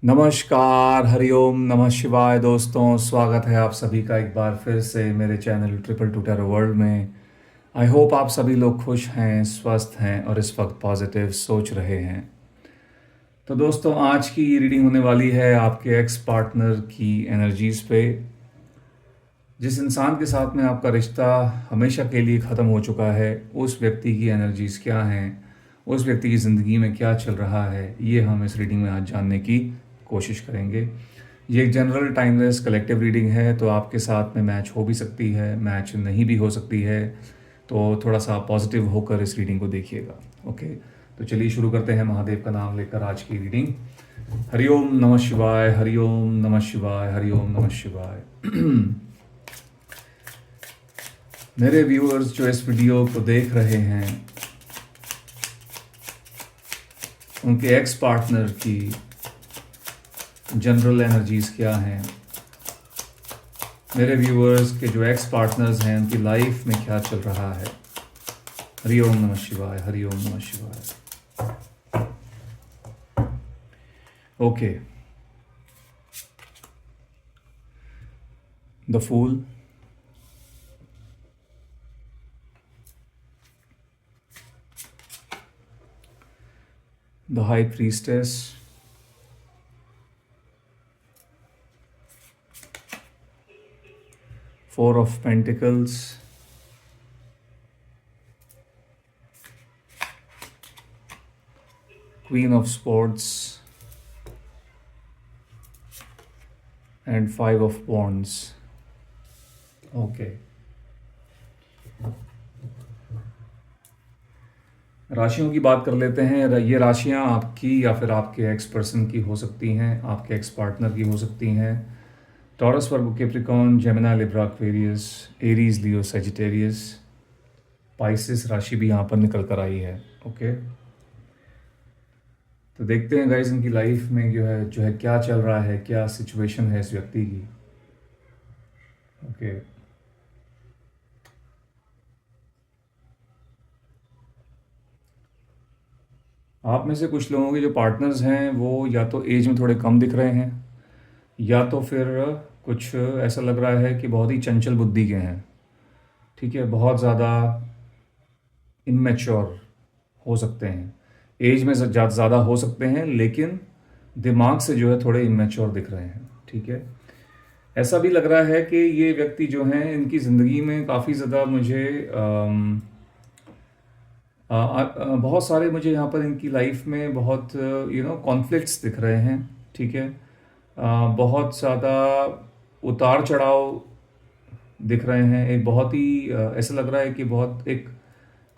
नमस्कार, हरिओम, नमः शिवाय दोस्तों। स्वागत है आप सभी का एक बार फिर से मेरे चैनल ट्रिपल टूटर वर्ल्ड में। आई होप आप सभी लोग खुश हैं, स्वस्थ हैं और इस वक्त पॉजिटिव सोच रहे हैं। तो दोस्तों, आज की ये रीडिंग होने वाली है आपके एक्स पार्टनर की एनर्जीज़ पे। जिस इंसान के साथ में आपका रिश्ता हमेशा के लिए ख़त्म हो चुका है, उस व्यक्ति की एनर्जीज़ क्या हैं, उस व्यक्ति की ज़िंदगी में क्या चल रहा है, ये हम इस रीडिंग में आज जानने की कोशिश करेंगे। ये एक जनरल टाइमलेस कलेक्टिव रीडिंग है, तो आपके साथ में मैच हो भी सकती है, मैच नहीं भी हो सकती है। तो थोड़ा सा पॉजिटिव होकर इस रीडिंग को देखिएगा। ओके, तो चलिए शुरू करते हैं महादेव का नाम लेकर आज की रीडिंग। हरिओम नमः शिवाय, हरिओम नमः शिवाय, हरिओम नमः शिवाय। मेरे व्यूअर्स जो इस वीडियो को देख रहे हैं, उनके एक्स पार्टनर की जनरल एनर्जीज क्या हैं। मेरे व्यूअर्स के जो एक्स पार्टनर्स हैं, उनकी लाइफ में क्या चल रहा है। हरिओम नमः शिवाय, हरिओम नमः शिवाय। Okay, the fool, the high priestess, four of pentacles, queen of swords and five of wands. Okay, राशियों की बात कर लेते हैं। ये राशियां आपकी या फिर आपके एक्स पर्सन की हो सकती हैं, आपके एक्स पार्टनर की हो सकती हैं। Taurus, Virgo, Capricorn, Gemini, Libra, Aquarius, Aries, Leo, Sagittarius, Pisces राशि भी यहाँ पर निकल कर आई है। ओके, तो देखते हैं गाइस, इनकी लाइफ में जो है क्या चल रहा है, क्या सिचुएशन है इस व्यक्ति की। ओके, आप में से कुछ लोगों के जो पार्टनर्स हैं वो या तो एज में थोड़े कम दिख रहे हैं, या तो फिर कुछ ऐसा लग रहा है कि बहुत ही चंचल बुद्धि के हैं। ठीक है, बहुत ज़्यादा इमेच्योर हो सकते हैं, एज में ज़्यादा हो सकते हैं, लेकिन दिमाग से जो है थोड़े इमेच्योर दिख रहे हैं। ठीक है, ऐसा भी लग रहा है कि ये व्यक्ति जो हैं, इनकी ज़िंदगी में काफ़ी ज़्यादा मुझे बहुत सारे मुझे यहाँ पर इनकी लाइफ में बहुत कॉन्फ्लिक्ट्स दिख रहे हैं। ठीक है, बहुत ज़्यादा उतार चढ़ाव दिख रहे हैं। एक बहुत ही ऐसा लग रहा है कि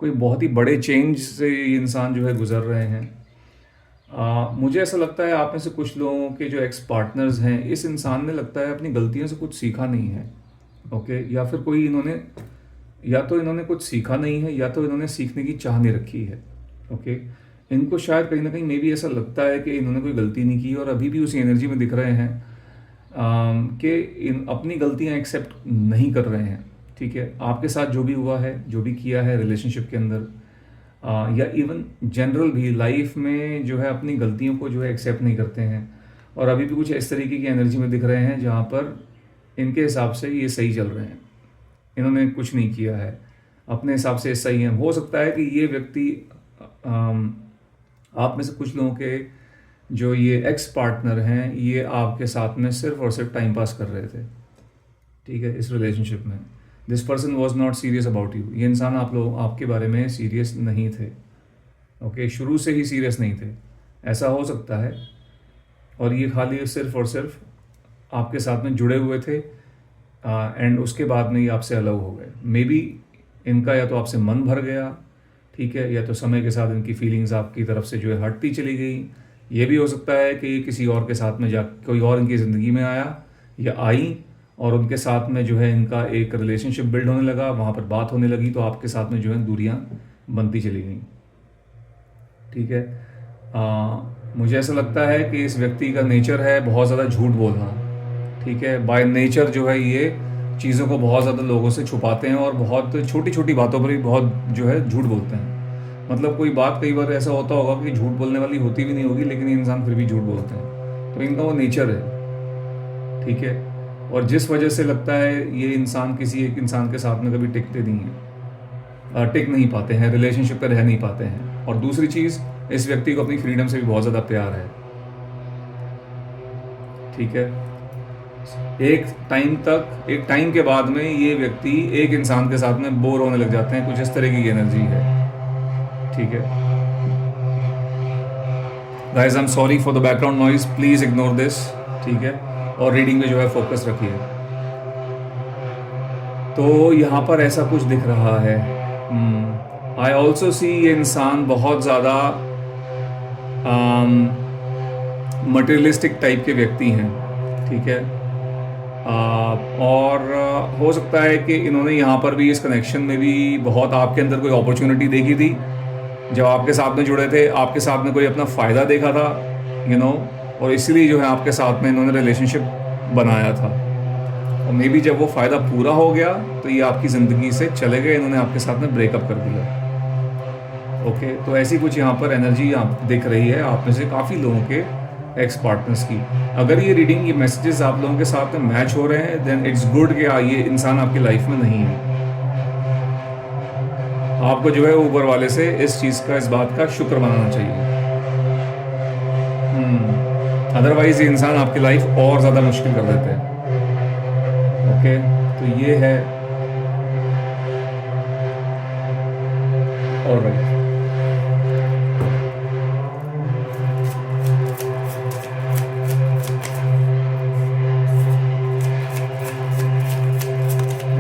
कोई बहुत ही बड़े चेंज से ये इंसान जो है गुजर रहे हैं। मुझे ऐसा लगता है आप में से कुछ लोगों के जो एक्स पार्टनर्स हैं, इस इंसान ने लगता है अपनी गलतियों से कुछ सीखा नहीं है। ओके, या फिर या तो इन्होंने कुछ सीखा नहीं है, या तो इन्होंने सीखने की चाह नहीं रखी है। ओके, इनको शायद कहीं ना कहीं मे भी ऐसा लगता है कि इन्होंने कोई गलती नहीं की, और अभी भी उसी एनर्जी में दिख रहे हैं कि अपनी गलतियां एक्सेप्ट नहीं कर रहे हैं। ठीक है, आपके साथ जो भी हुआ है, जो भी किया है रिलेशनशिप के अंदर, या इवन जनरल भी लाइफ में जो है अपनी गलतियों को जो है एक्सेप्ट नहीं करते हैं, और अभी भी कुछ इस तरीके की एनर्जी में दिख रहे हैं जहाँ पर इनके हिसाब से ये सही चल रहे हैं, इन्होंने कुछ नहीं किया है, अपने हिसाब से सही है। हो सकता है कि ये व्यक्ति आप में से कुछ लोगों के जो ये एक्स पार्टनर हैं, ये आपके साथ में सिर्फ और सिर्फ टाइम पास कर रहे थे। ठीक है, इस रिलेशनशिप में this person was not serious about you. ये इंसान आपके बारे में सीरियस नहीं थे। ओके, शुरू से ही सीरियस नहीं थे, ऐसा हो सकता है। और ये खाली सिर्फ और सिर्फ आपके साथ में जुड़े हुए थे, एंड उसके बाद में ये आपसे अलग हो गए। मे बी इनका या तो आपसे मन भर गया, ठीक है, या तो समय के साथ इनकी फीलिंग्स आपकी तरफ से जो है हटती चली गई। ये भी हो सकता है कि किसी और के साथ में कोई और इनकी ज़िंदगी में आया या आई, और उनके साथ में जो है इनका एक रिलेशनशिप बिल्ड होने लगा, वहाँ पर बात होने लगी, तो आपके साथ में जो है दूरियाँ बनती चली गई। ठीक है, मुझे ऐसा लगता है कि इस व्यक्ति का नेचर है बहुत ज़्यादा झूठ बोलना। ठीक है, बाय नेचर जो है ये चीज़ों को बहुत ज़्यादा लोगों से छुपाते हैं, और बहुत छोटी छोटी बातों पर भी बहुत जो है झूठ बोलते हैं। मतलब कोई बात कई बार ऐसा होता होगा कि झूठ बोलने वाली होती भी नहीं होगी, लेकिन ये इंसान फिर भी झूठ बोलते हैं। तो इनका वो नेचर है, ठीक है। और जिस वजह से लगता है ये इंसान किसी एक इंसान के साथ में कभी टिकते नहीं हैं, टिक नहीं पाते हैं, रिलेशनशिप पे रह नहीं पाते हैं। और दूसरी चीज़, इस व्यक्ति को अपनी फ्रीडम से भी बहुत ज़्यादा प्यार है, ठीक है। एक टाइम के बाद में ये व्यक्ति एक इंसान के साथ में बोर होने लग जाते हैं, कुछ इस तरह की एनर्जी है, ठीक है। Guys I am sorry for the background noise, please ignore this, ठीक है। और रीडिंग में जो है फोकस रखिए। तो यहाँ पर ऐसा कुछ दिख रहा है। आई ऑल्सो सी ये इंसान बहुत ज़्यादा मटेरियलिस्टिक टाइप के व्यक्ति हैं, ठीक है। और हो सकता है कि इन्होंने यहाँ पर भी इस कनेक्शन में भी बहुत आपके अंदर कोई अपॉर्चुनिटी देखी थी। जब आपके साथ में जुड़े थे, आपके साथ में कोई अपना फ़ायदा देखा था, और इसलिए जो है आपके साथ में इन्होंने रिलेशनशिप बनाया था। और मे बी जब वो फ़ायदा पूरा हो गया तो ये आपकी ज़िंदगी से चले गए, इन्होंने आपके साथ में ब्रेकअप कर दिया। ओके, तो ऐसी कुछ यहाँ पर एनर्जी आप दिख रही है आप में से काफ़ी लोगों के एक्स पार्टनर्स की। अगर ये रीडिंग, ये मैसेजेस आप लोगों के साथ में मैच हो रहे हैं, देन इट्स गुड कि ये इंसान आपकी लाइफ में नहीं है। आपको जो है ऊपर वाले से इस चीज़ का, इस बात का शुक्र मनाना चाहिए। अदरवाइज ये इंसान आपकी लाइफ और ज़्यादा मुश्किल कर देते हैं। ओके, तो ये है। ऑलराइट,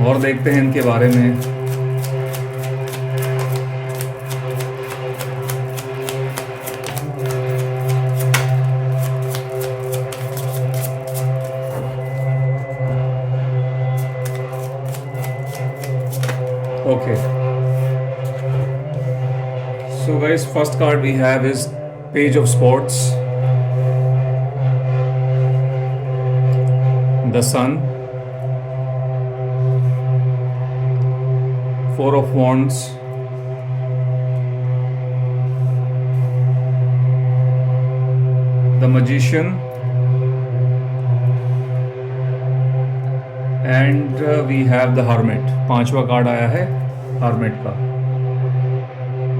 और देखते हैं इनके बारे में। Okay. So guys, first card we have is Page of Swords, the Sun, Four of Wands, the Magician, and we have the hermit. पांचवा कार्ड आया है हर्मिट का।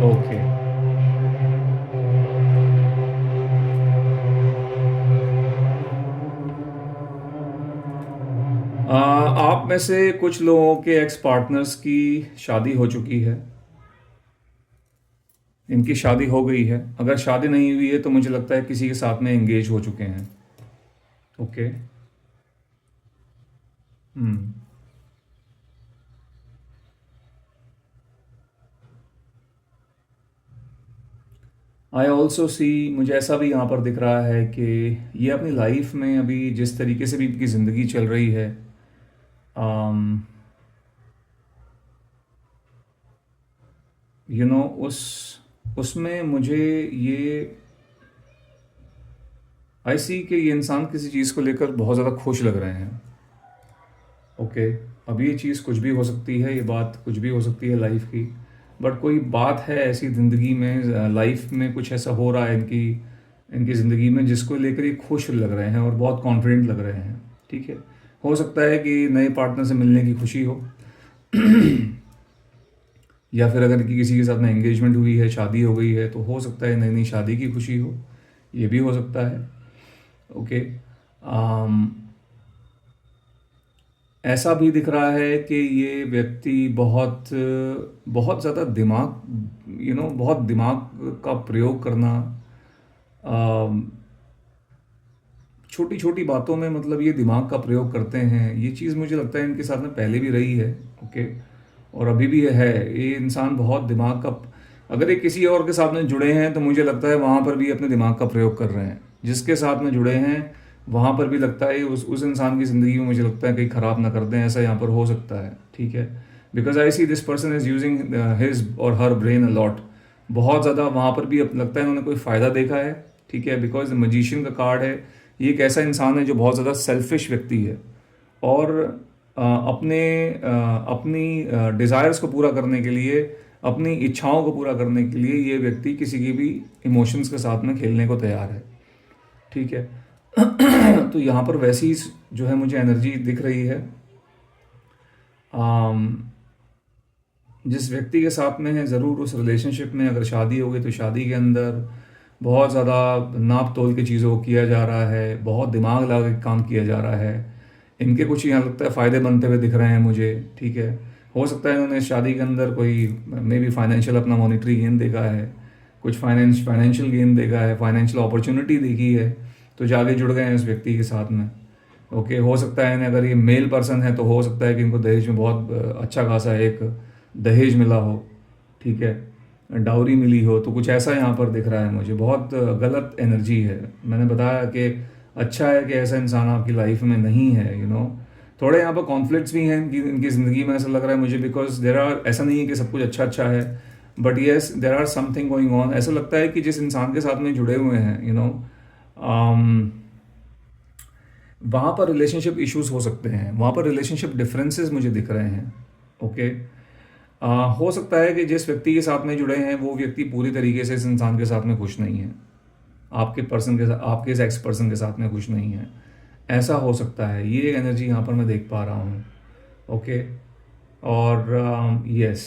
ओके, आप में से कुछ लोगों के एक्स पार्टनर्स की शादी हो चुकी है, इनकी शादी हो गई है। अगर शादी नहीं हुई है तो मुझे लगता है किसी के साथ में एंगेज हो चुके हैं। ओके, आई ऑल्सो सी, मुझे ऐसा भी यहाँ पर दिख रहा है कि ये अपनी लाइफ में अभी जिस तरीके से भी इनकी ज़िंदगी चल रही है, उसमें मुझे ये आई सी कि ये इंसान किसी चीज़ को लेकर बहुत ज़्यादा खुश लग रहे हैं। ओके, अब ये चीज़ कुछ भी हो सकती है, ये बात कुछ भी हो सकती है लाइफ की, बट कोई बात है ऐसी ज़िंदगी में, लाइफ में कुछ ऐसा हो रहा है इनकी ज़िंदगी में जिसको लेकर ये खुश लग रहे हैं और बहुत कॉन्फिडेंट लग रहे हैं, ठीक है। हो सकता है कि नए पार्टनर से मिलने की खुशी हो या फिर अगर इनकी किसी के साथ में एंगेजमेंट हुई है, शादी हो गई है, तो हो सकता है नई नई शादी की खुशी हो, ये भी हो सकता है। ओके, ऐसा भी दिख रहा है कि ये व्यक्ति बहुत बहुत ज़्यादा बहुत दिमाग का प्रयोग करना, छोटी छोटी बातों में, मतलब ये दिमाग का प्रयोग करते हैं। ये चीज़ मुझे लगता है इनके साथ में पहले भी रही है, ओके, और अभी भी है। ये इंसान बहुत दिमाग का, अगर ये किसी और के साथ में जुड़े हैं तो मुझे लगता है वहाँ पर भी अपने दिमाग का प्रयोग कर रहे हैं। जिसके साथ में जुड़े हैं वहाँ पर भी लगता है उस इंसान की ज़िंदगी में मुझे लगता है कहीं ख़राब ना कर दें, ऐसा यहाँ पर हो सकता है, ठीक है। Because I see this person is using his और हर ब्रेन अ लॉट, बहुत ज़्यादा वहाँ पर भी लगता है उन्होंने कोई फ़ायदा देखा है, ठीक है। बिकॉज मजिशियन का कार्ड है, ये एक ऐसा इंसान है जो बहुत ज़्यादा सेल्फिश व्यक्ति है और अपनी डिज़ायर्स को पूरा करने के लिए, अपनी इच्छाओं को पूरा करने के लिए ये व्यक्ति किसी की भी इमोशंस के साथ में खेलने को तैयार है, ठीक है। तो यहाँ पर वैसी जो है मुझे एनर्जी दिख रही है। आम, जिस व्यक्ति के साथ में है, ज़रूर उस रिलेशनशिप में अगर शादी हो गई तो शादी के अंदर बहुत ज़्यादा नाप तोल की चीज़ों को किया जा रहा है, बहुत दिमाग लगा के काम किया जा रहा है। इनके कुछ यहाँ लगता है फ़ायदे बनते हुए दिख रहे हैं मुझे, ठीक है। हो सकता है इन्होंने शादी के अंदर कोई मे बी फाइनेंशियल अपना मॉनिटरी गेन देखा है, कुछ फाइनेंशियल गेन देखा है, फाइनेंशियल अपॉर्चुनिटी देखी है, तो जाके जुड़ गए हैं उस व्यक्ति के साथ में। ओके, हो सकता है इन्हें, अगर ये मेल पर्सन है तो हो सकता है कि इनको दहेज में बहुत अच्छा खासा एक दहेज मिला हो, ठीक है, डाउरी मिली हो, तो कुछ ऐसा यहाँ पर दिख रहा है मुझे। बहुत गलत एनर्जी है। मैंने बताया कि अच्छा है कि ऐसा इंसान आपकी लाइफ में नहीं है, थोड़े यहाँ पर कॉन्फ्लिक्ट्स भी हैं इनकी ज़िंदगी में, ऐसा लग रहा है मुझे, बिकॉज देर आर, ऐसा नहीं है कि सब कुछ अच्छा अच्छा है, but yes there are something going on. ऐसा लगता है कि जिस इंसान के साथ में जुड़े हुए हैं, वहाँ पर रिलेशनशिप इश्यूज हो सकते हैं, वहाँ पर रिलेशनशिप डिफरेंसेस मुझे दिख रहे हैं। ओके, हो सकता है कि जिस व्यक्ति के साथ में जुड़े हैं वो व्यक्ति पूरी तरीके से इस इंसान के साथ में खुश नहीं है, आपके इस एक्स पर्सन के साथ में खुश नहीं है, ऐसा हो सकता है। ये एक एनर्जी यहाँ पर मैं देख पा रहा हूँ। ओके, और यस,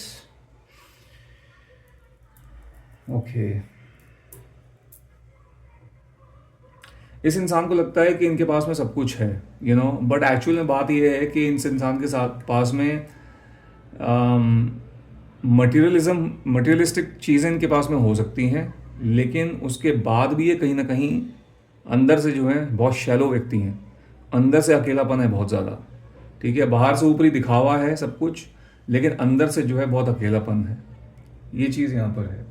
ओके, इस इंसान को लगता है कि इनके पास में सब कुछ है, बट एक्चुअल में बात यह है कि इस इंसान के साथ पास में मटेरियलिस्टिक चीज़ें इनके पास में हो सकती हैं, लेकिन उसके बाद भी ये कहीं ना कहीं अंदर से जो है बहुत शैलो व्यक्ति हैं, अंदर से अकेलापन है बहुत ज़्यादा, ठीक है। बाहर से ऊपरी दिखावा है सब कुछ, लेकिन अंदर से जो है बहुत अकेलापन है, ये चीज़ यहाँ पर है।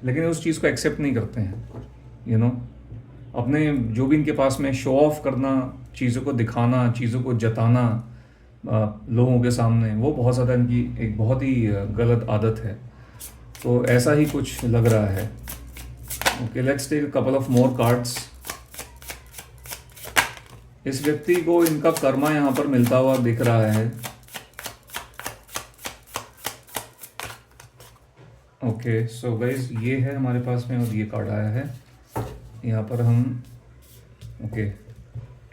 लेकिन उस चीज़ को एक्सेप्ट नहीं करते हैं, अपने जो भी इनके पास में शो ऑफ करना, चीज़ों को दिखाना, चीज़ों को जताना लोगों के सामने, वो बहुत ज़्यादा इनकी एक बहुत ही गलत आदत है। तो ऐसा ही कुछ लग रहा है। Okay, let's take a couple of more cards. इस व्यक्ति को इनका कर्मा यहाँ पर मिलता हुआ दिख रहा है। ओके, सो गाइज ये है हमारे पास में, और ये कार्ड आया है यहाँ पर। हम ओके,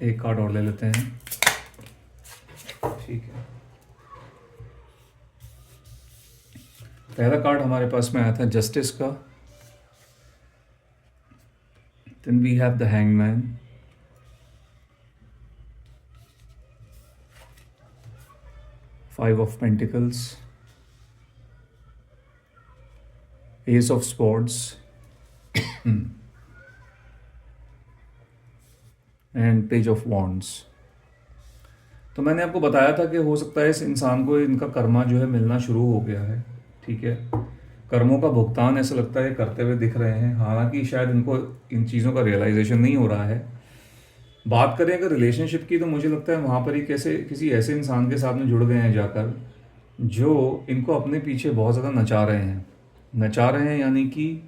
एक कार्ड और ले लेते हैं, ठीक है। पहला कार्ड हमारे पास में आया था जस्टिस का, then we have the hangman, five of pentacles, ace of swords and page of wands. तो मैंने आपको बताया था कि हो सकता है इस इंसान को इनका कर्मा जो है मिलना शुरू हो गया है, ठीक है। कर्मों का भुगतान ऐसा लगता है करते हुए दिख रहे हैं, हालांकि शायद इनको इन चीज़ों का रियलाइजेशन नहीं हो रहा है। बात करें अगर रिलेशनशिप की, तो मुझे लगता है वहाँ पर ही कैसे किसी ऐसे इंसान के साथ में जुड़ गए हैं जाकर, जो इनको अपने पीछे बहुत ज़्यादा नचा रहे हैं, यानी कि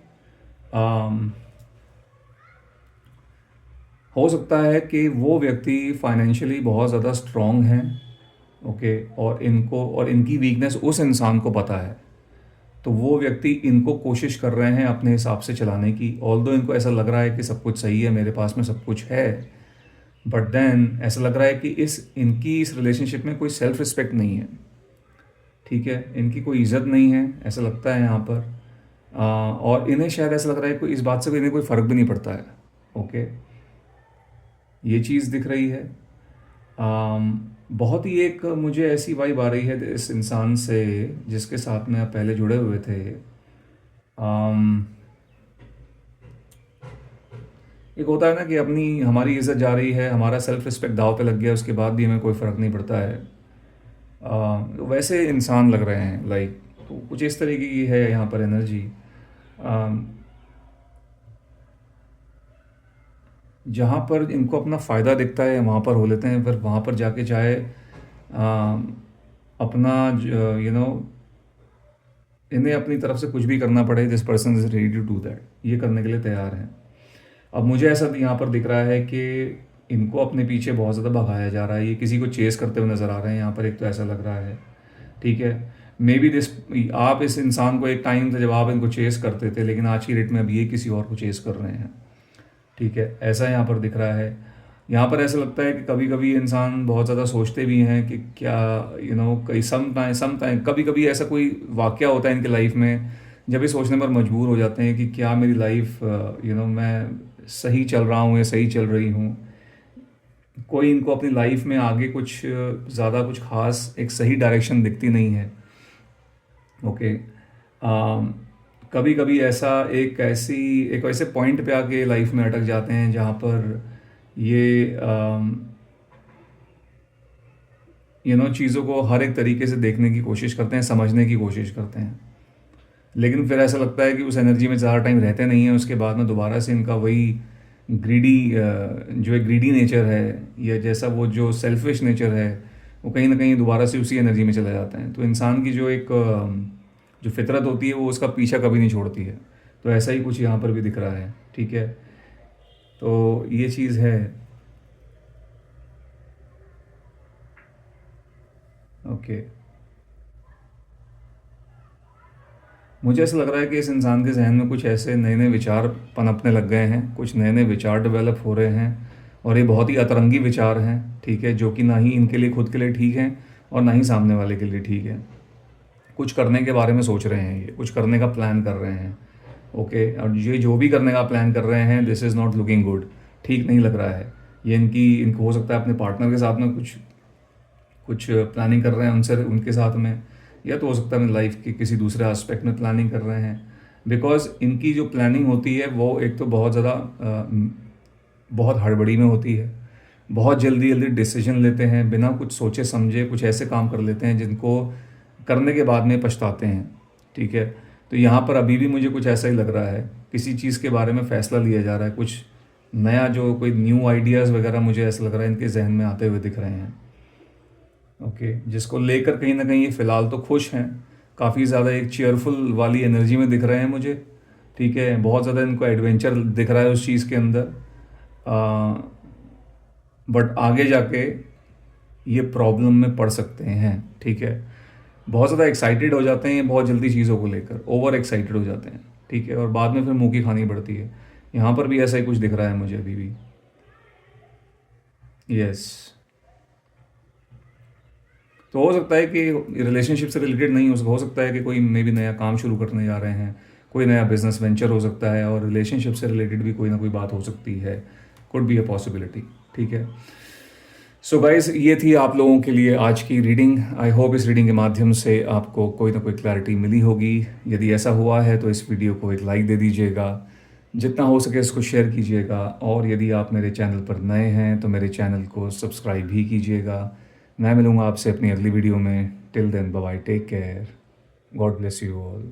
हो सकता है कि वो व्यक्ति फाइनेंशियली बहुत ज़्यादा स्ट्रॉन्ग हैं, ओके, और इनकी वीकनेस उस इंसान को पता है, तो वो व्यक्ति इनको कोशिश कर रहे हैं अपने हिसाब से चलाने की। ऑल्दो इनको ऐसा लग रहा है कि सब कुछ सही है, मेरे पास में सब कुछ है, बट देन ऐसा लग रहा है कि इनकी इस रिलेशनशिप में कोई सेल्फ रिस्पेक्ट नहीं है, ठीक है। इनकी कोई इज़्ज़त नहीं है, ऐसा लगता है यहाँ पर। और इन्हें शायद ऐसा लग रहा है कि इस बात से इन्हें कोई फ़र्क भी नहीं पड़ता है, ओके, ये चीज़ दिख रही है। बहुत ही एक मुझे ऐसी वाइब आ रही है इस इंसान से जिसके साथ में आप पहले जुड़े हुए थे। एक होता है ना कि हमारी इज़्ज़त जा रही है, हमारा सेल्फ रिस्पेक्ट दाव पे लग गया, उसके बाद भी हमें कोई फ़र्क नहीं पड़ता है। वैसे इंसान लग रहे हैं, लाइक, तो कुछ इस तरीके की है यहाँ पर एनर्जी। जहाँ पर इनको अपना फ़ायदा दिखता है वहाँ पर हो लेते हैं, पर वहाँ पर जाके चाहे अपना इन्हें अपनी तरफ से कुछ भी करना पड़े, this person is ready to do that, ये करने के लिए तैयार हैं। अब मुझे ऐसा यहाँ पर दिख रहा है कि इनको अपने पीछे बहुत ज़्यादा भगाया जा रहा है, ये किसी को चेस करते हुए नज़र आ रहे हैं यहाँ पर, एक तो ऐसा लग रहा है, ठीक है। मे बी आप इस इंसान को, एक टाइम था जब आप इनको चेस करते थे, लेकिन आज की डेट में अब ये किसी और को चेस कर रहे हैं। ठीक है, ऐसा यहाँ पर दिख रहा है। यहाँ पर ऐसा लगता है कि कभी-कभी इंसान बहुत ज़्यादा सोचते भी हैं कि क्या कई सम टाइम कभी-कभी ऐसा कोई वाक़या होता है इनकी लाइफ़ में, जब ये सोचने पर मजबूर हो जाते हैं कि क्या मेरी लाइफ़ मैं सही चल रहा हूँ या सही चल रही हूँ। कोई इनको अपनी लाइफ़ में आगे कुछ ज़्यादा कुछ ख़ास एक सही डायरेक्शन दिखती नहीं है। ओके। कभी कभी ऐसा एक ऐसे पॉइंट पे आके लाइफ में अटक जाते हैं जहाँ पर ये चीज़ों को हर एक तरीके से देखने की कोशिश करते हैं, समझने की कोशिश करते हैं, लेकिन फिर ऐसा लगता है कि उस एनर्जी में ज़्यादा टाइम रहते नहीं हैं। उसके बाद में दोबारा से इनका वही ग्रीडी जो एक ग्रीडी नेचर है, या जैसा वो जो सेल्फिश नेचर है, वो कहीं ना कहीं दोबारा से उसी एनर्जी में चले जाते हैं। तो इंसान की जो एक जो फितरत होती है वो उसका पीछा कभी नहीं छोड़ती है। तो ऐसा ही कुछ यहाँ पर भी दिख रहा है। ठीक है, तो ये चीज़ है। ओके, मुझे ऐसा लग रहा है कि इस इंसान के जहन में कुछ ऐसे नए नए विचार पनपने लग गए हैं, कुछ नए नए विचार डेवलप हो रहे हैं, और ये बहुत ही अतरंगी विचार हैं। ठीक है, जो कि ना ही इनके लिए खुद के लिए ठीक हैं और ना ही सामने वाले के लिए ठीक है। कुछ करने के बारे में सोच रहे हैं, ये कुछ करने का प्लान कर रहे हैं। ओके, और ये जो भी करने का प्लान कर रहे हैं, this is not looking good. ठीक नहीं लग रहा है ये। इनको हो सकता है अपने पार्टनर के साथ में कुछ कुछ प्लानिंग कर रहे हैं उनसे, उनके साथ में, या तो हो सकता है अपनी लाइफ के किसी दूसरे एस्पेक्ट में प्लानिंग कर रहे हैं। बिकॉज इनकी जो प्लानिंग होती है वो एक तो बहुत ज़्यादा बहुत हड़बड़ी में होती है। बहुत जल्दी जल्दी डिसीजन लेते हैं, बिना कुछ सोचे समझे कुछ ऐसे काम कर लेते हैं जिनको करने के बाद में पछताते हैं। ठीक है, तो यहाँ पर अभी भी मुझे कुछ ऐसा ही लग रहा है, किसी चीज़ के बारे में फ़ैसला लिया जा रहा है, कुछ नया जो कोई न्यू आइडियाज़ वगैरह मुझे ऐसा लग रहा है इनके जहन में आते हुए दिख रहे हैं। ओके, जिसको लेकर कहीं ना कहीं ये फ़िलहाल तो खुश हैं, काफ़ी ज़्यादा एक चेयरफुल वाली एनर्जी में दिख रहे हैं मुझे। ठीक है, बहुत ज़्यादा इनको एडवेंचर दिख रहा है उस चीज़ के अंदर। बट आगे जाके ये प्रॉब्लम में पड़ सकते हैं। ठीक है, बहुत ज़्यादा एक्साइटेड हो जाते हैं बहुत जल्दी चीज़ों को लेकर, ओवर एक्साइटेड हो जाते हैं। ठीक है, और बाद में फिर मुँह की खानी पड़ती है। यहाँ पर भी ऐसा ही कुछ दिख रहा है मुझे अभी भी। यस, तो हो सकता है कि रिलेशनशिप से रिलेटेड नहीं हो सकता है कि कोई मे भी नया काम शुरू करने जा रहे हैं, कोई नया बिजनेस वेंचर हो सकता है, और रिलेशनशिप से रिलेटेड भी कोई ना कोई बात हो सकती है। Could be a possibility. ठीक है, सो गाइस, ये थी आप लोगों के लिए आज की रीडिंग। आई होप इस रीडिंग के माध्यम से आपको कोई ना कोई क्लैरिटी मिली होगी। यदि ऐसा हुआ है तो इस वीडियो को एक लाइक दे दीजिएगा, जितना हो सके इसको शेयर कीजिएगा, और यदि आप मेरे चैनल पर नए हैं तो मेरे चैनल को सब्सक्राइब भी कीजिएगा। मैं मिलूँगा आपसे अपनी अगली वीडियो में। Till then, bye bye, take care, God bless you all.